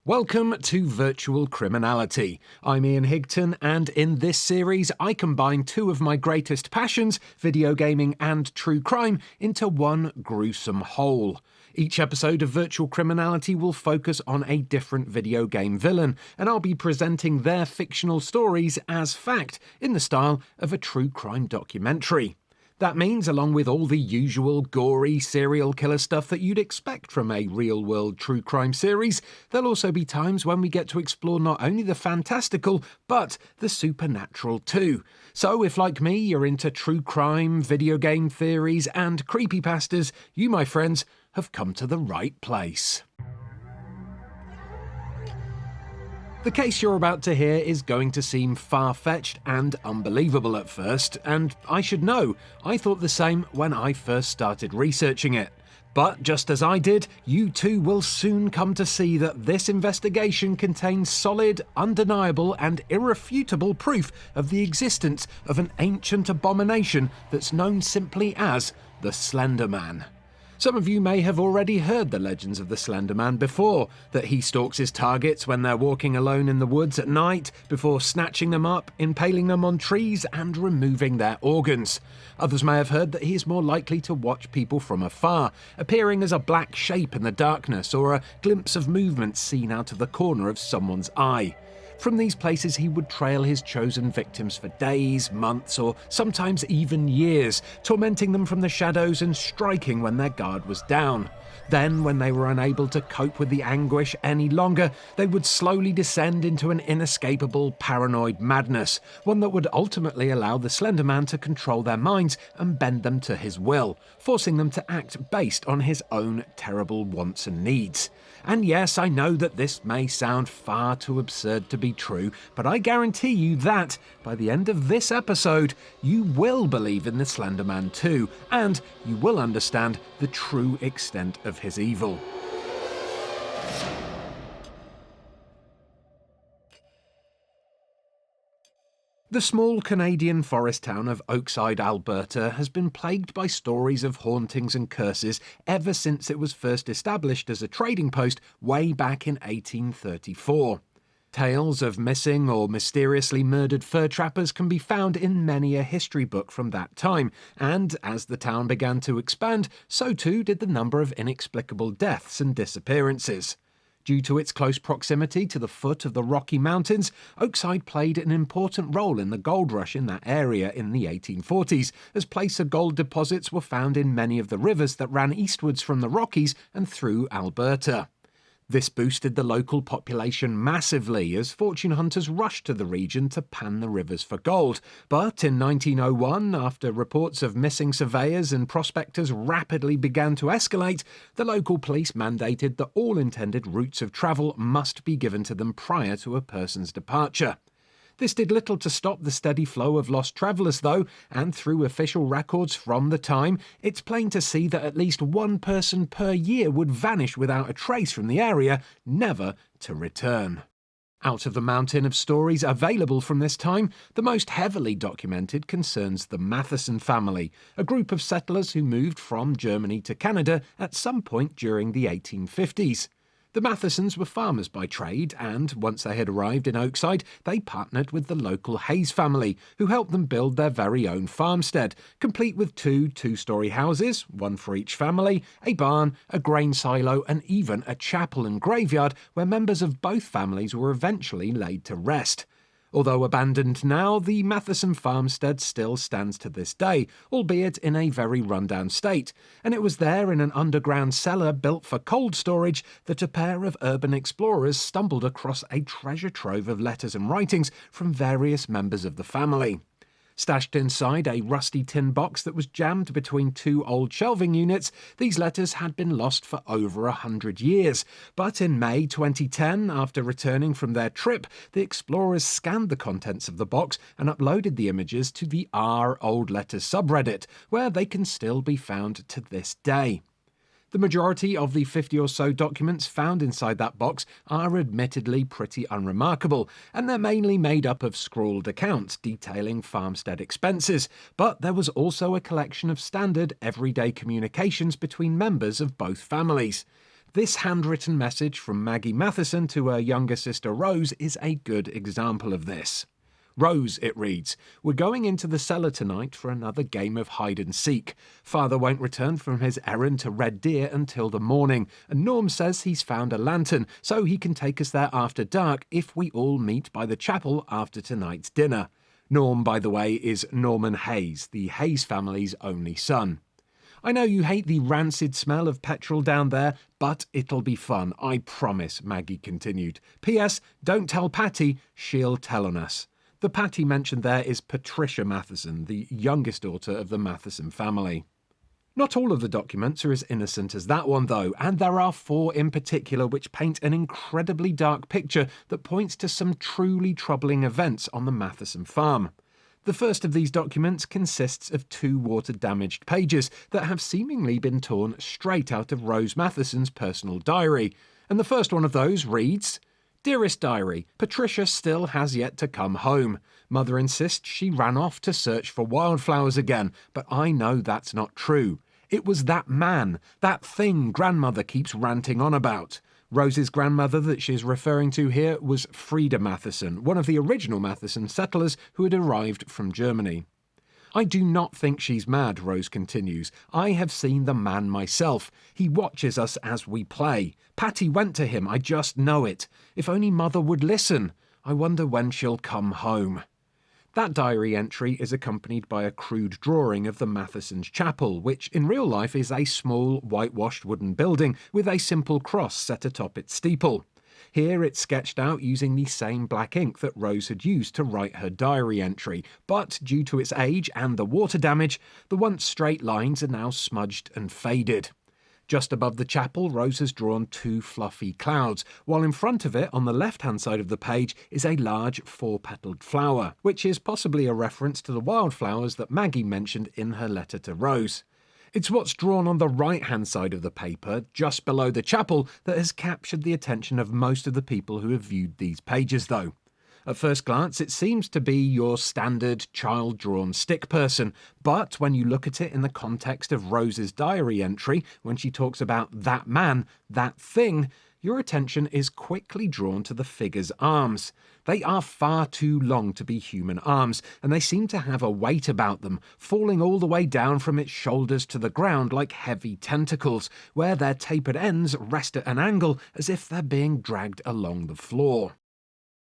Welcome to Virtual Criminality. I'm Ian Higton, and in this series I combine two of my greatest passions, video gaming and true crime, into one gruesome whole. Each episode of Virtual Criminality will focus on a different video game villain, and I'll be presenting their fictional stories as fact, in the style of a true crime documentary. That means, along with all the usual gory serial killer stuff that you'd expect from a real-world true crime series, there'll also be times when we get to explore not only the fantastical, but the supernatural too. So if, like me, you're into true crime, video game theories, and creepypastas, you, my friends, have come to the right place. The case you're about to hear is going to seem far-fetched and unbelievable at first, and I should know, I thought the same when I first started researching it. But just as I did, you too will soon come to see that this investigation contains solid, undeniable and irrefutable proof of the existence of an ancient abomination that's known simply as the Slender Man. Some of you may have already heard the legends of the Slender Man before, that he stalks his targets when they're walking alone in the woods at night, before snatching them up, impaling them on trees and removing their organs. Others may have heard that he is more likely to watch people from afar, appearing as a black shape in the darkness or a glimpse of movement seen out of the corner of someone's eye. From these places he would trail his chosen victims for days, months, or sometimes even years, tormenting them from the shadows and striking when their guard was down. Then, when they were unable to cope with the anguish any longer, they would slowly descend into an inescapable paranoid madness, one that would ultimately allow the Slender Man to control their minds and bend them to his will, forcing them to act based on his own terrible wants and needs. And yes, I know that this may sound far too absurd to be true, but I guarantee you that, by the end of this episode, you will believe in the Slender Man too, and you will understand the true extent of his evil. The small Canadian forest town of Oakside, Alberta, has been plagued by stories of hauntings and curses ever since it was first established as a trading post way back in 1834. Tales of missing or mysteriously murdered fur trappers can be found in many a history book from that time, and as the town began to expand, so too did the number of inexplicable deaths and disappearances. Due to its close proximity to the foot of the Rocky Mountains, Oakside played an important role in the gold rush in that area in the 1840s, as placer gold deposits were found in many of the rivers that ran eastwards from the Rockies and through Alberta. This boosted the local population massively as fortune hunters rushed to the region to pan the rivers for gold. But in 1901, after reports of missing surveyors and prospectors rapidly began to escalate, the local police mandated that all intended routes of travel must be given to them prior to a person's departure. This did little to stop the steady flow of lost travellers though, and through official records from the time, it's plain to see that at least one person per year would vanish without a trace from the area, never to return. Out of the mountain of stories available from this time, the most heavily documented concerns the Matheson family, a group of settlers who moved from Germany to Canada at some point during the 1850s. The Mathesons were farmers by trade, and once they had arrived in Oakside, they partnered with the local Hayes family, who helped them build their very own farmstead, complete with two-story houses, one for each family, a barn, a grain silo, and even a chapel and graveyard where members of both families were eventually laid to rest. Although abandoned now, the Matheson farmstead still stands to this day, albeit in a very run-down state, and it was there in an underground cellar built for cold storage that a pair of urban explorers stumbled across a treasure trove of letters and writings from various members of the family. Stashed inside a rusty tin box that was jammed between two old shelving units, these letters had been lost for over 100 years. But in May 2010, after returning from their trip, the explorers scanned the contents of the box and uploaded the images to the r Old Letters subreddit, where they can still be found to this day. The majority of the 50 or so documents found inside that box are admittedly pretty unremarkable, and they're mainly made up of scrawled accounts detailing farmstead expenses, but there was also a collection of standard everyday communications between members of both families. This handwritten message from Maggie Matheson to her younger sister Rose is a good example of this. Rose, it reads, "We're going into the cellar tonight for another game of hide and seek. Father won't return from his errand to Red Deer until the morning, and Norm says he's found a lantern, so he can take us there after dark if we all meet by the chapel after tonight's dinner." Norm, by the way, is Norman Hayes, the Hayes family's only son. "I know you hate the rancid smell of petrol down there, but it'll be fun, I promise," Maggie continued. "P.S. Don't tell Patty, she'll tell on us." The Patty mentioned there is Patricia Matheson, the youngest daughter of the Matheson family. Not all of the documents are as innocent as that one, though, and there are 4 in particular which paint an incredibly dark picture that points to some truly troubling events on the Matheson farm. The first of these documents consists of 2 water-damaged pages that have seemingly been torn straight out of Rose Matheson's personal diary, and the first one of those reads, "Dearest Diary, Patricia still has yet to come home. Mother insists she ran off to search for wildflowers again, but I know that's not true. It was that man, that thing Grandmother keeps ranting on about." Rose's grandmother that she's referring to here was Frida Matheson, one of the original Matheson settlers who had arrived from Germany. "I do not think she's mad," Rose continues. "I have seen the man myself. He watches us as we play. Patty went to him, I just know it. If only Mother would listen. I wonder when she'll come home." That diary entry is accompanied by a crude drawing of the Mathesons' chapel, which in real life is a small whitewashed wooden building with a simple cross set atop its steeple. Here it's sketched out using the same black ink that Rose had used to write her diary entry, but due to its age and the water damage, the once straight lines are now smudged and faded. Just above the chapel, Rose has drawn 2 fluffy clouds, while in front of it, on the left-hand side of the page, is a large 4-petalled flower, which is possibly a reference to the wildflowers that Maggie mentioned in her letter to Rose. It's what's drawn on the right-hand side of the paper, just below the chapel, that has captured the attention of most of the people who have viewed these pages, though. At first glance, it seems to be your standard child-drawn stick person, but when you look at it in the context of Rose's diary entry, when she talks about that man, that thing, your attention is quickly drawn to the figure's arms. They are far too long to be human arms, and they seem to have a weight about them, falling all the way down from its shoulders to the ground like heavy tentacles, where their tapered ends rest at an angle as if they're being dragged along the floor.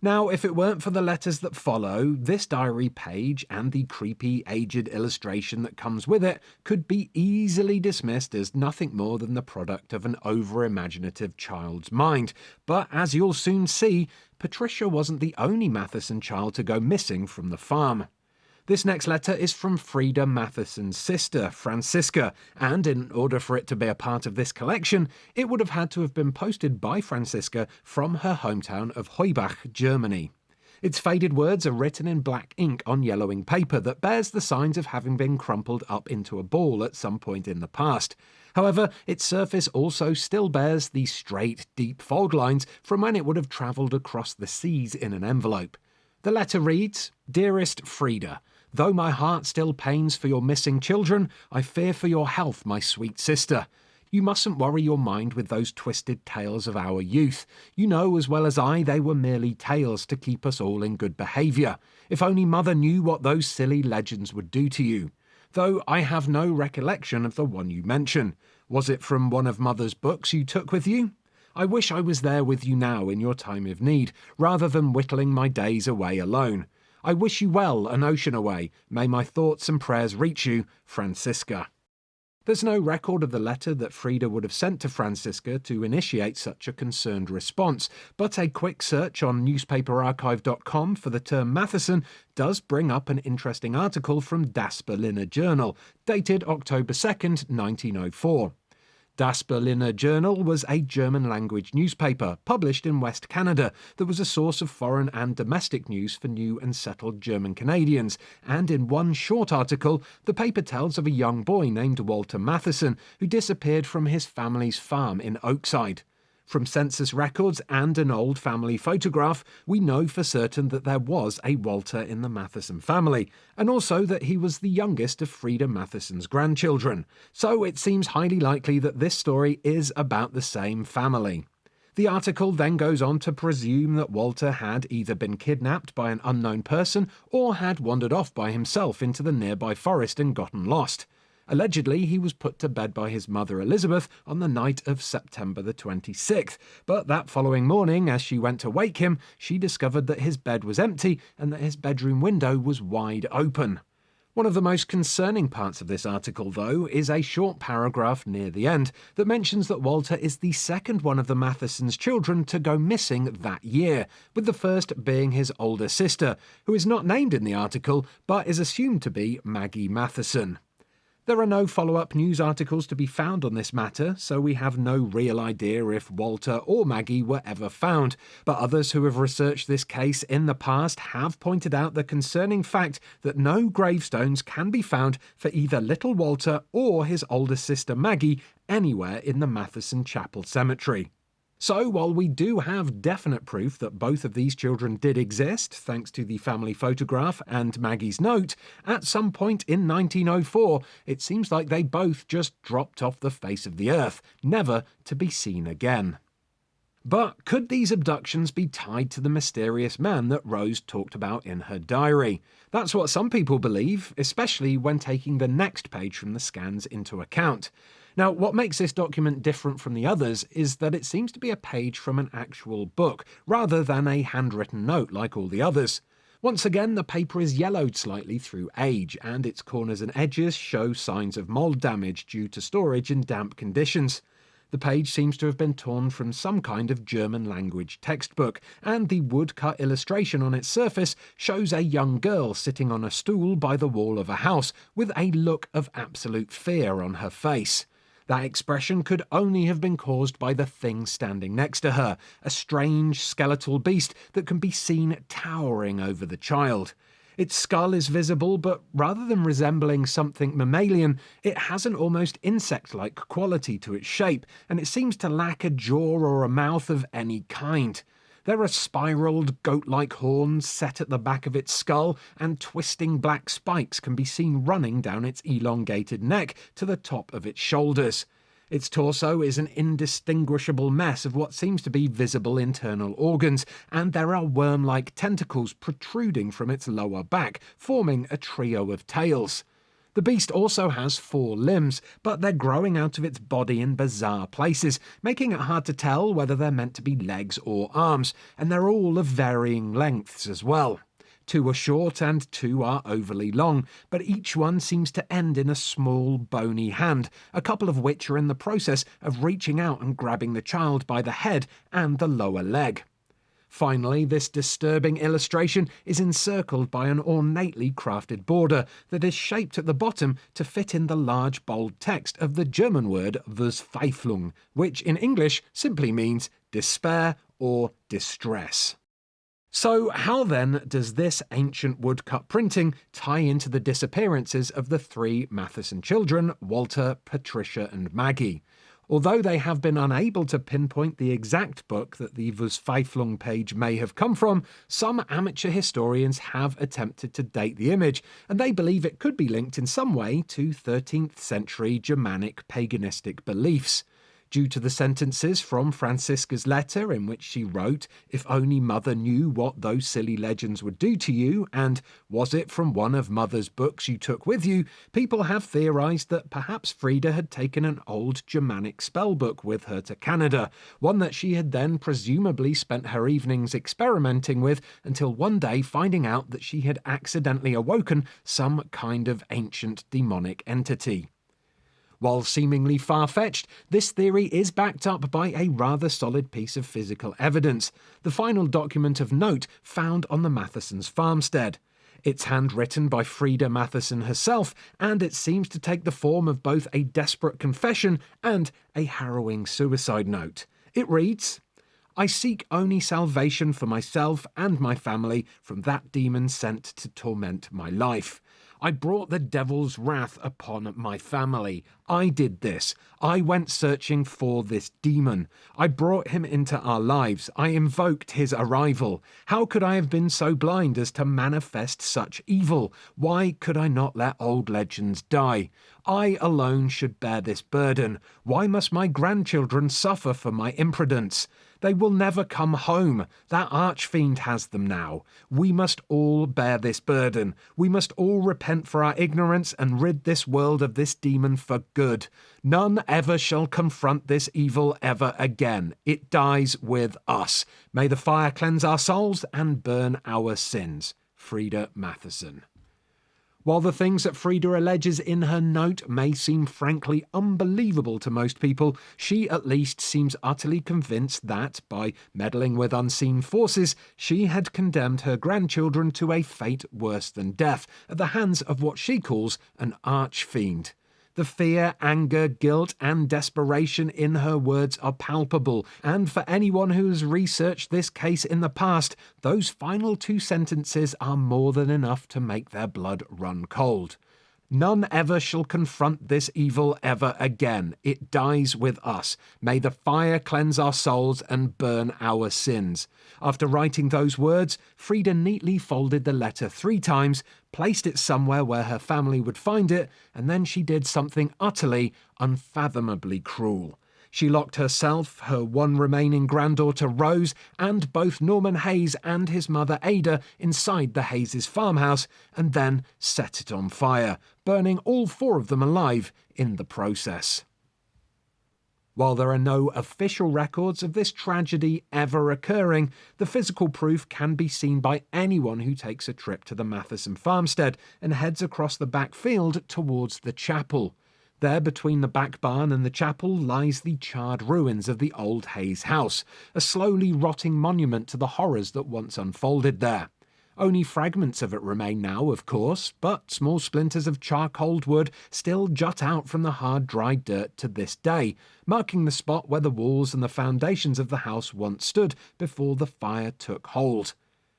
Now, if it weren't for the letters that follow, this diary page and the creepy, aged illustration that comes with it could be easily dismissed as nothing more than the product of an over-imaginative child's mind. But as you'll soon see, Patricia wasn't the only Matheson child to go missing from the farm. This next letter is from Frida Matheson's sister, Franziska, and in order for it to be a part of this collection, it would have had to have been posted by Franziska from her hometown of Heubach, Germany. Its faded words are written in black ink on yellowing paper that bears the signs of having been crumpled up into a ball at some point in the past. However, its surface also still bears the straight, deep fold lines from when it would have travelled across the seas in an envelope. The letter reads, "Dearest Frida, though my heart still pains for your missing children, I fear for your health, my sweet sister. You mustn't worry your mind with those twisted tales of our youth. You know as well as I they were merely tales to keep us all in good behaviour. If only Mother knew what those silly legends would do to you. Though I have no recollection of the one you mention. Was it from one of Mother's books you took with you? I wish I was there with you now in your time of need, rather than whittling my days away alone. I wish you well an ocean away. May my thoughts and prayers reach you, Franziska." There's no record of the letter that Frida would have sent to Franziska to initiate such a concerned response, but a quick search on newspaperarchive.com for the term Matheson does bring up an interesting article from Das Berliner Journal, dated October 2nd, 1904. Das Berliner Journal was a German-language newspaper published in West Canada that was a source of foreign and domestic news for new and settled German Canadians, and in one short article, the paper tells of a young boy named Walter Matheson who disappeared from his family's farm in Oakside. From census records and an old family photograph, we know for certain that there was a Walter in the Matheson family, and also that he was the youngest of Frida Matheson's grandchildren, so it seems highly likely that this story is about the same family. The article then goes on to presume that Walter had either been kidnapped by an unknown person or had wandered off by himself into the nearby forest and gotten lost. Allegedly, he was put to bed by his mother Elizabeth on the night of September the 26th, but that following morning, as she went to wake him, she discovered that his bed was empty and that his bedroom window was wide open. One of the most concerning parts of this article, though, is a short paragraph near the end that mentions that Walter is the second one of the Mathesons' children to go missing that year, with the first being his older sister, who is not named in the article but is assumed to be Maggie Matheson. There are no follow-up news articles to be found on this matter, so we have no real idea if Walter or Maggie were ever found, but others who have researched this case in the past have pointed out the concerning fact that no gravestones can be found for either little Walter or his older sister Maggie anywhere in the Matheson Chapel Cemetery. So, while we do have definite proof that both of these children did exist, thanks to the family photograph and Maggie's note, at some point in 1904, it seems like they both just dropped off the face of the earth, never to be seen again. But could these abductions be tied to the mysterious man that Rose talked about in her diary? That's what some people believe, especially when taking the next page from the scans into account. Now, what makes this document different from the others is that it seems to be a page from an actual book, rather than a handwritten note like all the others. Once again, the paper is yellowed slightly through age, and its corners and edges show signs of mould damage due to storage in damp conditions. The page seems to have been torn from some kind of German language textbook, and the woodcut illustration on its surface shows a young girl sitting on a stool by the wall of a house, with a look of absolute fear on her face. That expression could only have been caused by the thing standing next to her, a strange skeletal beast that can be seen towering over the child. Its skull is visible, but rather than resembling something mammalian, it has an almost insect-like quality to its shape, and it seems to lack a jaw or a mouth of any kind. There are spiraled, goat-like horns set at the back of its skull, and twisting black spikes can be seen running down its elongated neck to the top of its shoulders. Its torso is an indistinguishable mess of what seems to be visible internal organs, and there are worm-like tentacles protruding from its lower back, forming a trio of tails. The beast also has 4 limbs, but they're growing out of its body in bizarre places, making it hard to tell whether they're meant to be legs or arms, and they're all of varying lengths as well. 2 are short and 2 are overly long, but each one seems to end in a small, bony hand, a couple of which are in the process of reaching out and grabbing the child by the head and the lower leg. Finally, this disturbing illustration is encircled by an ornately crafted border that is shaped at the bottom to fit in the large bold text of the German word Verzweiflung, which in English simply means despair or distress. So how then does this ancient woodcut printing tie into the disappearances of the 3 Matheson children, Walter, Patricia and Maggie? Although they have been unable to pinpoint the exact book that the Verzweiflung page may have come from, some amateur historians have attempted to date the image, and they believe it could be linked in some way to 13th century Germanic paganistic beliefs. Due to the sentences from Franziska's letter in which she wrote, "If only Mother knew what those silly legends would do to you," and "Was it from one of Mother's books you took with you?" people have theorized that perhaps Frida had taken an old Germanic spellbook with her to Canada, one that she had then presumably spent her evenings experimenting with until one day finding out that she had accidentally awoken some kind of ancient demonic entity. While seemingly far-fetched, this theory is backed up by a rather solid piece of physical evidence, the final document of note found on the Mathesons' farmstead. It's handwritten by Frida Matheson herself, and it seems to take the form of both a desperate confession and a harrowing suicide note. It reads, "I seek only salvation for myself and my family from that demon sent to torment my life. I brought the devil's wrath upon my family. I did this. I went searching for this demon. I brought him into our lives. I invoked his arrival. How could I have been so blind as to manifest such evil? Why could I not let old legends die? I alone should bear this burden. Why must my grandchildren suffer for my imprudence? They will never come home. That archfiend has them now. We must all bear this burden. We must all repent for our ignorance and rid this world of this demon for good. None ever shall confront this evil ever again. It dies with us. May the fire cleanse our souls and burn our sins. Frida Matheson. While the things that Frida alleges in her note may seem frankly unbelievable to most people, she at least seems utterly convinced that, by meddling with unseen forces, she had condemned her grandchildren to a fate worse than death at the hands of what she calls an archfiend. The fear, anger, guilt, and desperation in her words are palpable, and for anyone who has researched this case in the past, those final two sentences are more than enough to make their blood run cold. None ever shall confront this evil ever again. It dies with us. May the fire cleanse our souls and burn our sins. After writing those words, Frida neatly folded the letter 3 times, placed it somewhere where her family would find it, and then she did something utterly, unfathomably cruel. She locked herself, her one remaining granddaughter Rose, and both Norman Hayes and his mother Ada inside the Hayes' farmhouse, and then set it on fire, burning all 4 of them alive in the process. While there are no official records of this tragedy ever occurring, the physical proof can be seen by anyone who takes a trip to the Matheson farmstead and heads across the back field towards the chapel. There, between the back barn and the chapel, lies the charred ruins of the old Hayes house, a slowly rotting monument to the horrors that once unfolded there. Only fragments of it remain now, of course, but small splinters of charcoaled wood still jut out from the hard, dry dirt to this day, marking the spot where the walls and the foundations of the house once stood before the fire took hold.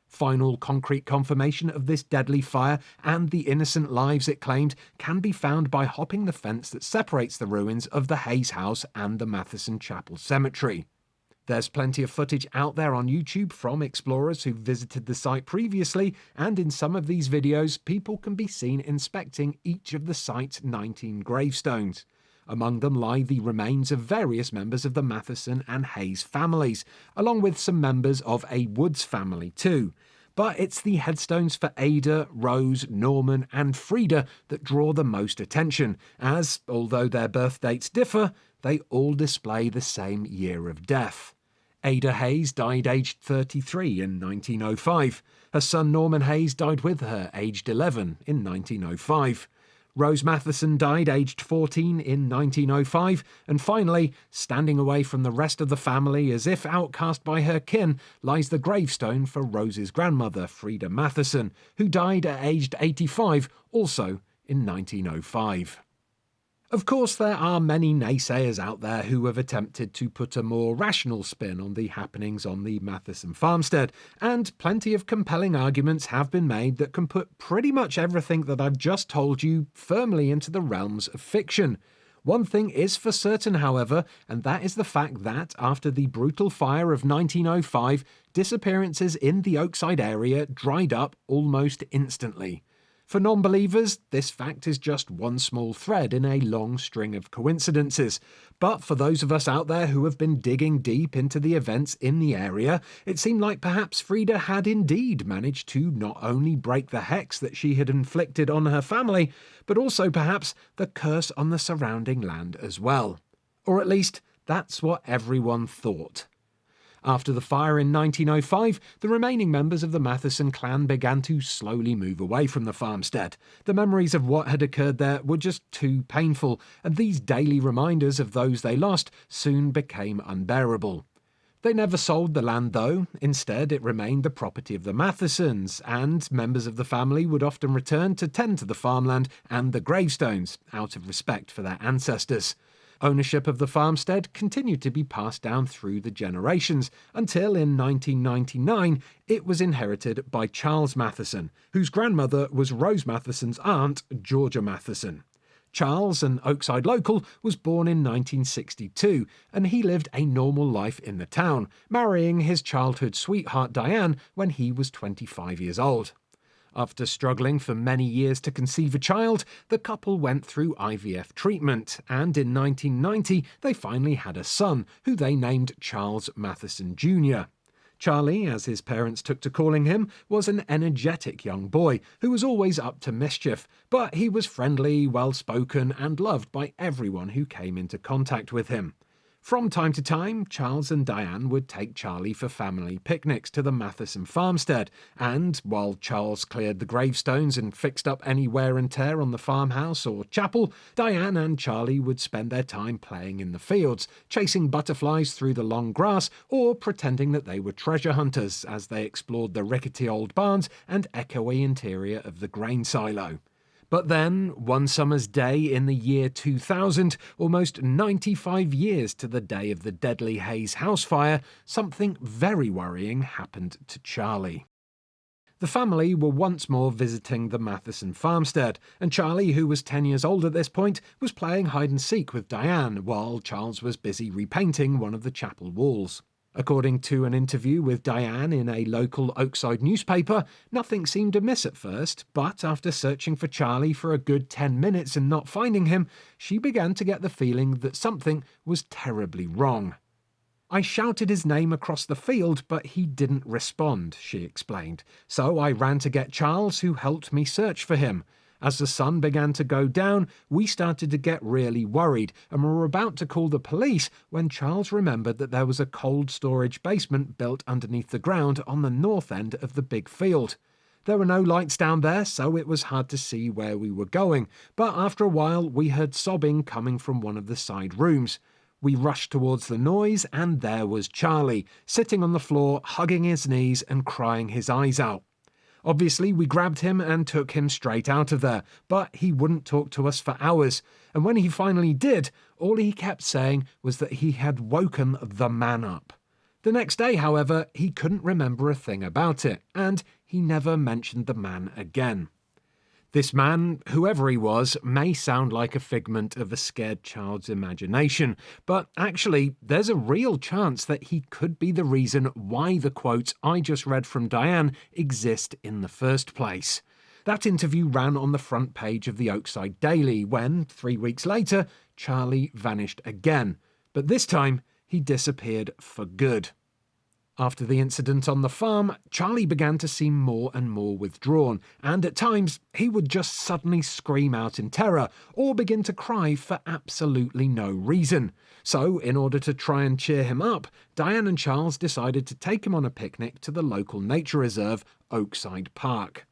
Final concrete confirmation of this deadly fire and the innocent lives it claimed can be found by hopping the fence that separates the ruins of the Hayes house and the Matheson Chapel Cemetery. There's plenty of footage out there on YouTube from explorers who visited the site previously, and in some of these videos, people can be seen inspecting each of the site's 19 gravestones. Among them lie the remains of various members of the Matheson and Hayes families, along with some members of a Woods family too. But it's the headstones for Ada, Rose, Norman and Frida that draw the most attention, as, although their birth dates differ, they all display the same year of death. Ada Hayes died aged 33 in 1905. Her son Norman Hayes died with her, aged 11, in 1905. Rose Matheson died aged 14 in 1905, and finally, standing away from the rest of the family as if outcast by her kin, lies the gravestone for Rose's grandmother, Frida Matheson, who died at aged 85, also in 1905. Of course, there are many naysayers out there who have attempted to put a more rational spin on the happenings on the Matheson farmstead, and plenty of compelling arguments have been made that can put pretty much everything that I've just told you firmly into the realms of fiction. One thing is for certain, however, and that is the fact that, after the brutal fire of 1905, disappearances in the Oakside area dried up almost instantly. For non-believers, this fact is just one small thread in a long string of coincidences. But for those of us out there who have been digging deep into the events in the area, it seemed like perhaps Frida had indeed managed to not only break the hex that she had inflicted on her family, but also perhaps the curse on the surrounding land as well. Or at least, that's what everyone thought. After the fire in 1905, the remaining members of the Matheson clan began to slowly move away from the farmstead. The memories of what had occurred there were just too painful, and these daily reminders of those they lost soon became unbearable. They never sold the land though. Instead, it remained the property of the Mathesons, and members of the family would often return to tend to the farmland and the gravestones, out of respect for their ancestors. Ownership of the farmstead continued to be passed down through the generations, until in 1999 it was inherited by Charles Matheson, whose grandmother was Rose Matheson's aunt, Georgia Matheson. Charles, an Oakside local, was born in 1962, and he lived a normal life in the town, marrying his childhood sweetheart Diane when he was 25 years old. After struggling for many years to conceive a child, the couple went through IVF treatment, and in 1990 they finally had a son, who they named Charles Matheson Jr. Charlie, as his parents took to calling him, was an energetic young boy who was always up to mischief, but he was friendly, well-spoken, and loved by everyone who came into contact with him. From time to time, Charles and Diane would take Charlie for family picnics to the Matheson farmstead, and while Charles cleared the gravestones and fixed up any wear and tear on the farmhouse or chapel, Diane and Charlie would spend their time playing in the fields, chasing butterflies through the long grass, or pretending that they were treasure hunters as they explored the rickety old barns and echoey interior of the grain silo. But then, one summer's day in the year 2000, almost 95 years to the day of the Deadly Hayes house fire, something very worrying happened to Charlie. The family were once more visiting the Matheson farmstead, and Charlie, who was 10 years old at this point, was playing hide-and-seek with Diane, while Charles was busy repainting one of the chapel walls. According to an interview with Diane in a local Oakside newspaper, nothing seemed amiss at first, but after searching for Charlie for a good 10 minutes and not finding him, she began to get the feeling that something was terribly wrong. "I shouted his name across the field, but he didn't respond," she explained. "So I ran to get Charles, who helped me search for him. As the sun began to go down, we started to get really worried and were about to call the police when Charles remembered that there was a cold storage basement built underneath the ground on the north end of the big field. There were no lights down there, so it was hard to see where we were going, but after a while we heard sobbing coming from one of the side rooms. We rushed towards the noise, and there was Charlie, sitting on the floor, hugging his knees and crying his eyes out. Obviously, we grabbed him and took him straight out of there, but he wouldn't talk to us for hours, and when he finally did, all he kept saying was that he had woken the man up. The next day, however, he couldn't remember a thing about it, and he never mentioned the man again. This man, whoever he was, may sound like a figment of a scared child's imagination, but actually, there's a real chance that he could be the reason why the quotes I just read from Diane exist in the first place. That interview ran on the front page of the Oakside Daily when, 3 weeks later, Charlie vanished again, but this time he disappeared for good. After the incident on the farm, Charlie began to seem more and more withdrawn, and at times he would just suddenly scream out in terror or begin to cry for absolutely no reason. So, in order to try and cheer him up, Diane and Charles decided to take him on a picnic to the local nature reserve, Oakside Park.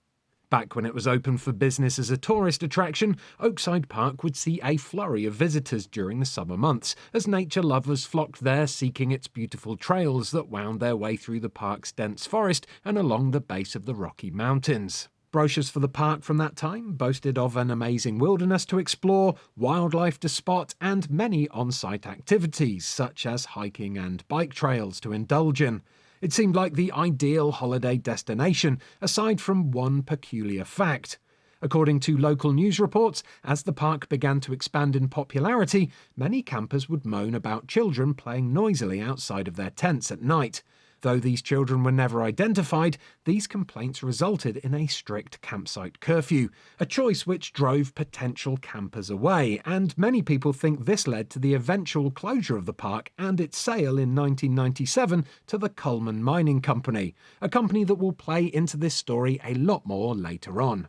Back when it was open for business as a tourist attraction, Oakside Park would see a flurry of visitors during the summer months, as nature lovers flocked there seeking its beautiful trails that wound their way through the park's dense forest and along the base of the Rocky Mountains. Brochures for the park from that time boasted of an amazing wilderness to explore, wildlife to spot, and many on-site activities, such as hiking and bike trails to indulge in. It seemed like the ideal holiday destination, aside from one peculiar fact. According to local news reports, as the park began to expand in popularity, many campers would moan about children playing noisily outside of their tents at night. Though these children were never identified, these complaints resulted in a strict campsite curfew, a choice which drove potential campers away, and many people think this led to the eventual closure of the park and its sale in 1997 to the Coleman Mining Company, a company that will play into this story a lot more later on.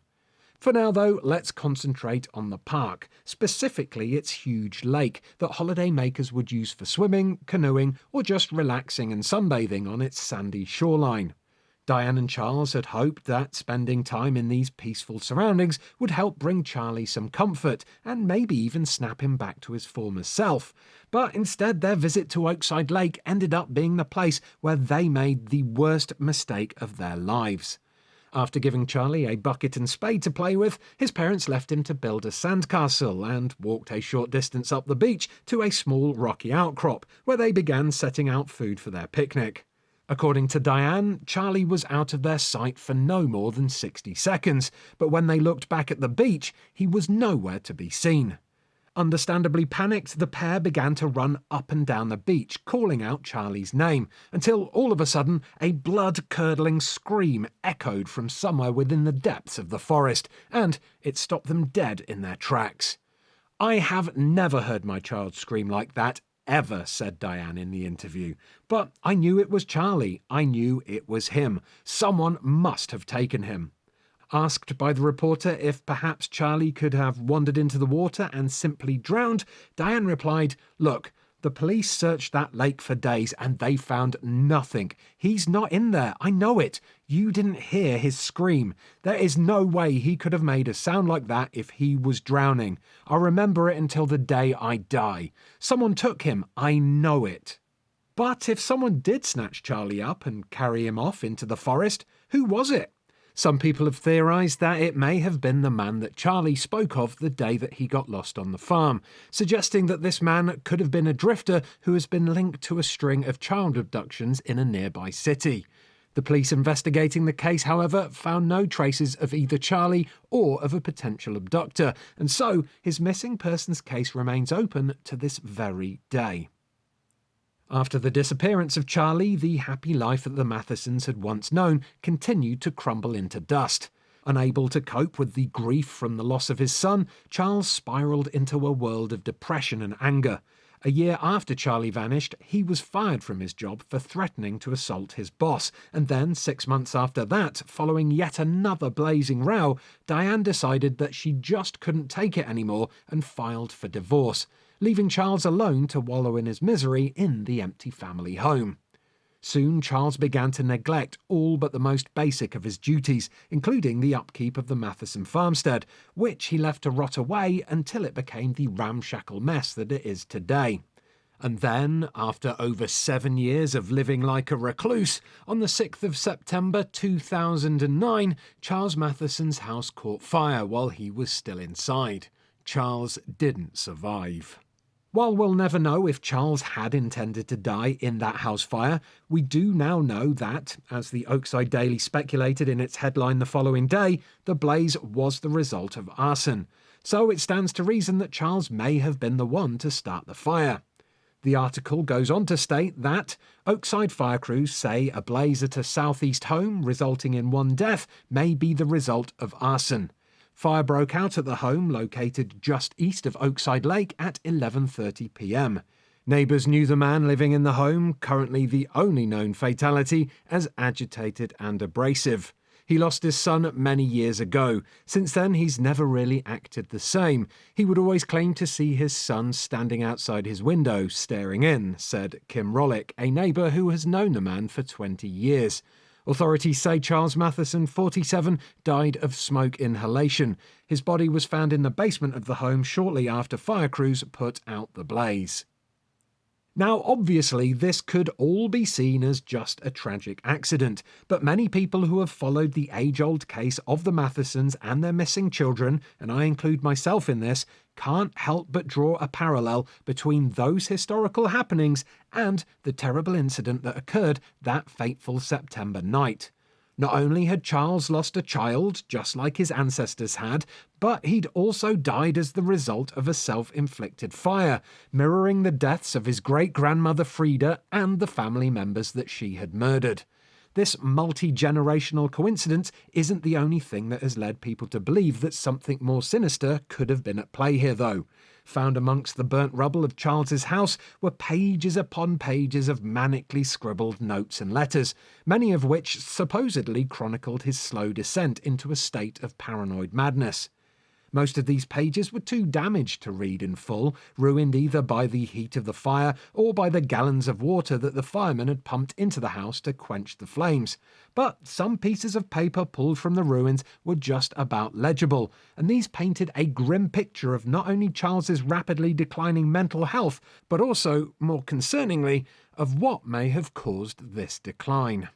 For now, though, let's concentrate on the park, specifically its huge lake that holidaymakers would use for swimming, canoeing, or just relaxing and sunbathing on its sandy shoreline. Diane and Charles had hoped that spending time in these peaceful surroundings would help bring Charlie some comfort and maybe even snap him back to his former self. But instead, their visit to Oakside Lake ended up being the place where they made the worst mistake of their lives. After giving Charlie a bucket and spade to play with, his parents left him to build a sandcastle and walked a short distance up the beach to a small rocky outcrop, where they began setting out food for their picnic. According to Diane, Charlie was out of their sight for no more than 60 seconds, but when they looked back at the beach, he was nowhere to be seen. Understandably panicked, the pair began to run up and down the beach, calling out Charlie's name, until all of a sudden a blood-curdling scream echoed from somewhere within the depths of the forest, and it stopped them dead in their tracks. "I have never heard my child scream like that, ever," said Diane in the interview. "But I knew it was Charlie. I knew it was him. Someone must have taken him." Asked by the reporter if perhaps Charlie could have wandered into the water and simply drowned, Diane replied, "Look, the police searched that lake for days and they found nothing. He's not in there, I know it. You didn't hear his scream. There is no way he could have made a sound like that if he was drowning. I'll remember it until the day I die. Someone took him, I know it." But if someone did snatch Charlie up and carry him off into the forest, who was it? Some people have theorised that it may have been the man that Charlie spoke of the day that he got lost on the farm, suggesting that this man could have been a drifter who has been linked to a string of child abductions in a nearby city. The police investigating the case, however, found no traces of either Charlie or of a potential abductor, and so his missing persons case remains open to this very day. After the disappearance of Charlie, the happy life that the Mathesons had once known continued to crumble into dust. Unable to cope with the grief from the loss of his son, Charles spiralled into a world of depression and anger. A year after Charlie vanished, he was fired from his job for threatening to assault his boss, and then 6 months after that, following yet another blazing row, Diane decided that she just couldn't take it anymore and filed for divorce, leaving Charles alone to wallow in his misery in the empty family home. Soon Charles began to neglect all but the most basic of his duties, including the upkeep of the Matheson farmstead, which he left to rot away until it became the ramshackle mess that it is today. And then, after over 7 years of living like a recluse, on the 6th of September 2009, Charles Matheson's house caught fire while he was still inside. Charles didn't survive. While we'll never know if Charles had intended to die in that house fire, we do now know that, as the Oakside Daily speculated in its headline the following day, the blaze was the result of arson. So it stands to reason that Charles may have been the one to start the fire. The article goes on to state that Oakside fire crews say a blaze at a southeast home resulting in 1 death may be the result of arson. Fire broke out at the home located just east of Oakside Lake at 11:30 p.m. Neighbours knew the man living in the home, currently the only known fatality, as agitated and abrasive. He lost his son many years ago. Since then, he's never really acted the same. He would always claim to see his son standing outside his window, staring in, said Kim Rollick, a neighbour who has known the man for 20 years. Authorities say Charles Matheson, 47, died of smoke inhalation. His body was found in the basement of the home shortly after fire crews put out the blaze. Now, obviously, this could all be seen as just a tragic accident, but many people who have followed the age-old case of the Mathesons and their missing children, and I include myself in this, can't help but draw a parallel between those historical happenings and the terrible incident that occurred that fateful September night. Not only had Charles lost a child, just like his ancestors had, but he'd also died as the result of a self-inflicted fire, mirroring the deaths of his great-grandmother Frida and the family members that she had murdered. This multi-generational coincidence isn't the only thing that has led people to believe that something more sinister could have been at play here, though. Found amongst the burnt rubble of Charles's house were pages upon pages of manically scribbled notes and letters, many of which supposedly chronicled his slow descent into a state of paranoid madness. Most of these pages were too damaged to read in full, ruined either by the heat of the fire or by the gallons of water that the firemen had pumped into the house to quench the flames. But some pieces of paper pulled from the ruins were just about legible, and these painted a grim picture of not only Charles's rapidly declining mental health, but also, more concerningly, of what may have caused this decline.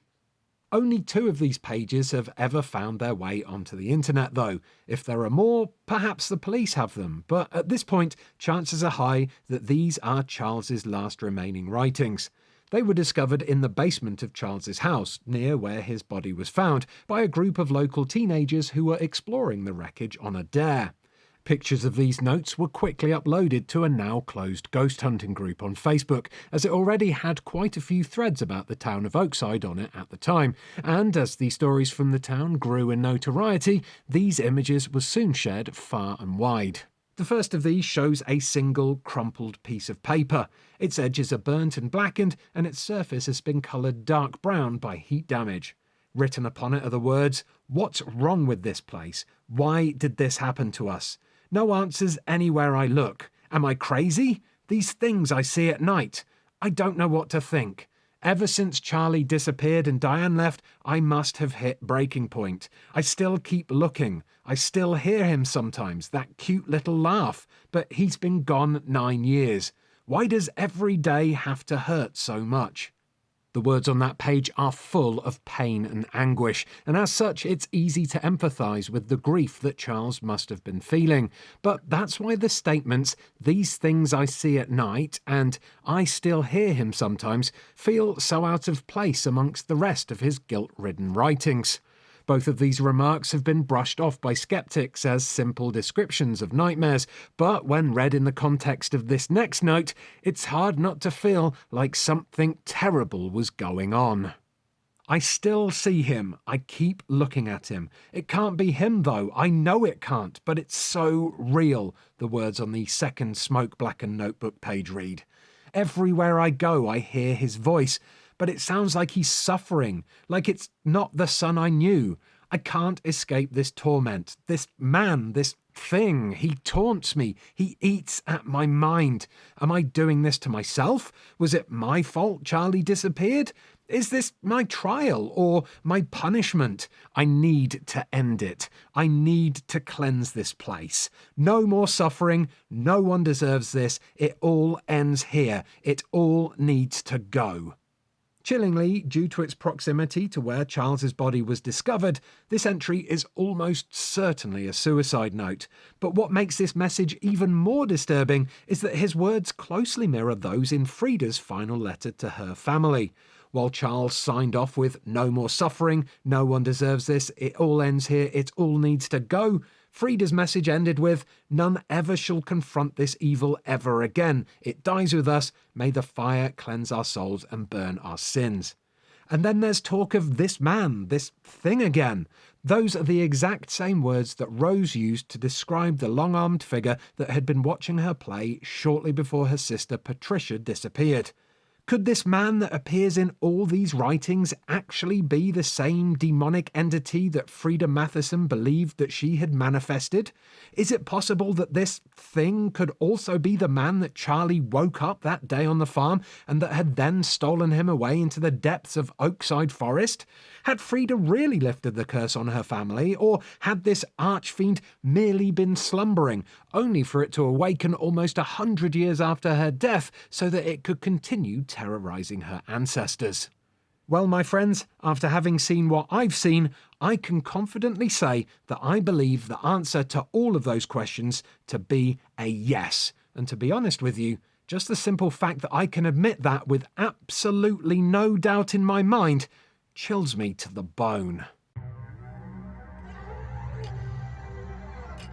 Only 2 of these pages have ever found their way onto the internet though. If there are more, perhaps the police have them, but at this point, chances are high that these are Charles's last remaining writings. They were discovered in the basement of Charles's house, near where his body was found, by a group of local teenagers who were exploring the wreckage on a dare. Pictures of these notes were quickly uploaded to a now closed ghost hunting group on Facebook, as it already had quite a few threads about the town of Oakside on it at the time, and as the stories from the town grew in notoriety, these images were soon shared far and wide. The first of these shows a single crumpled piece of paper. Its edges are burnt and blackened, and its surface has been coloured dark brown by heat damage. Written upon it are the words, "What's wrong with this place? Why did this happen to us? No answers anywhere I look. Am I crazy? These things I see at night. I don't know what to think. Ever since Charlie disappeared and Diane left, I must have hit breaking point. I still keep looking. I still hear him sometimes, that cute little laugh, but he's been gone 9 years. Why does every day have to hurt so much?" The words on that page are full of pain and anguish, and as such it's easy to empathise with the grief that Charles must have been feeling. But that's why the statements, "These things I see at night," and "I still hear him sometimes," feel so out of place amongst the rest of his guilt-ridden writings. Both of these remarks have been brushed off by skeptics as simple descriptions of nightmares, but when read in the context of this next note, it's hard not to feel like something terrible was going on. "I still see him. I keep looking at him. It can't be him though. I know it can't, but it's so real," the words on the second smoke-blackened notebook page read. "Everywhere I go, I hear his voice. But it sounds like he's suffering, like it's not the son I knew. I can't escape this torment. This man, this thing, he taunts me. He eats at my mind. Am I doing this to myself? Was it my fault Charlie disappeared? Is this my trial or my punishment? I need to end it. I need to cleanse this place. No more suffering. No one deserves this. It all ends here. It all needs to go." Chillingly, due to its proximity to where Charles's body was discovered, this entry is almost certainly a suicide note. But what makes this message even more disturbing is that his words closely mirror those in Frida's final letter to her family. While Charles signed off with "No more suffering, no one deserves this, it all ends here, it all needs to go," Frida's message ended with "None ever shall confront this evil ever again. It dies with us. May the fire cleanse our souls and burn our sins." And then there's talk of this man, this thing again. Those are the exact same words that Rose used to describe the long-armed figure that had been watching her play shortly before her sister Patricia disappeared. Could this man that appears in all these writings actually be the same demonic entity that Frida Matheson believed that she had manifested? Is it possible that this thing could also be the man that Charlie woke up that day on the farm and that had then stolen him away into the depths of Oakside Forest? Had Frida really lifted the curse on her family, or had this archfiend merely been slumbering, only for it to awaken almost 100 years after her death so that it could continue terrorizing her ancestors? Well, my friends, after having seen what I've seen, I can confidently say that I believe the answer to all of those questions to be a yes. And to be honest with you, just the simple fact that I can admit that with absolutely no doubt in my mind chills me to the bone.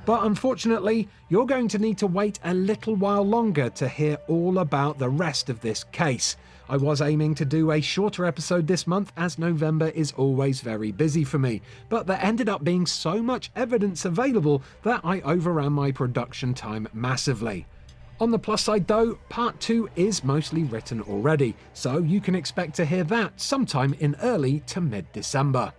But unfortunately, you're going to need to wait a little while longer to hear all about the rest of this case. I was aiming to do a shorter episode this month, as November is always very busy for me, but there ended up being so much evidence available that I overran my production time massively. On the plus side though, part 2 is mostly written already, so you can expect to hear that sometime in early to mid-December.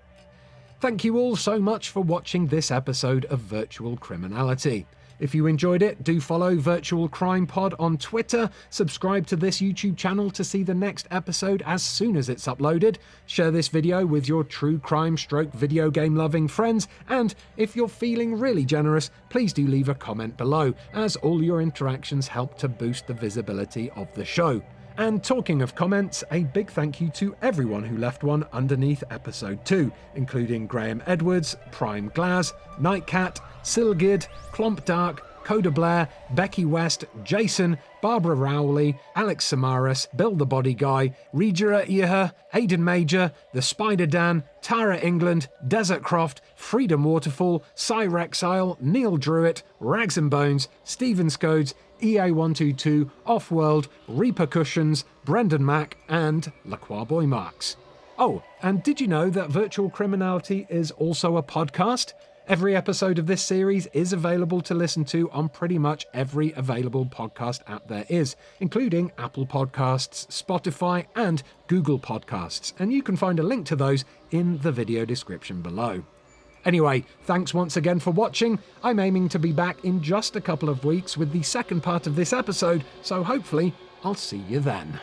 Thank you all so much for watching this episode of Virtual Criminality. If you enjoyed it, do follow Virtual Crime Pod on Twitter, subscribe to this YouTube channel to see the next episode as soon as it's uploaded, share this video with your true crime / video game loving friends, and if you're feeling really generous, please do leave a comment below, as all your interactions help to boost the visibility of the show. And talking of comments, a big thank you to everyone who left one underneath episode 2, including Graham Edwards, Prime Glaz, Nightcat, Silgid, Clomp Dark, Coda Blair, Becky West, Jason, Barbara Rowley, Alex Samaras, Bill the Body Guy, Regera Iha, Aidan Major, The Spider Dan, Tara England, Desert Croft, Freedom Waterfall, Cyrexile, Neil Druitt, Rags and Bones, Stephen Scodes, EA122, Offworld, Repercussions, Brendan Mack, and Lacroix Boy Marks. Oh, and did you know that Virtual Criminality is also a podcast? Every episode of this series is available to listen to on pretty much every available podcast app there is, including Apple Podcasts, Spotify, and Google Podcasts, and you can find a link to those in the video description below. Anyway, thanks once again for watching. I'm aiming to be back in just a couple of weeks with the second part of this episode, so hopefully I'll see you then.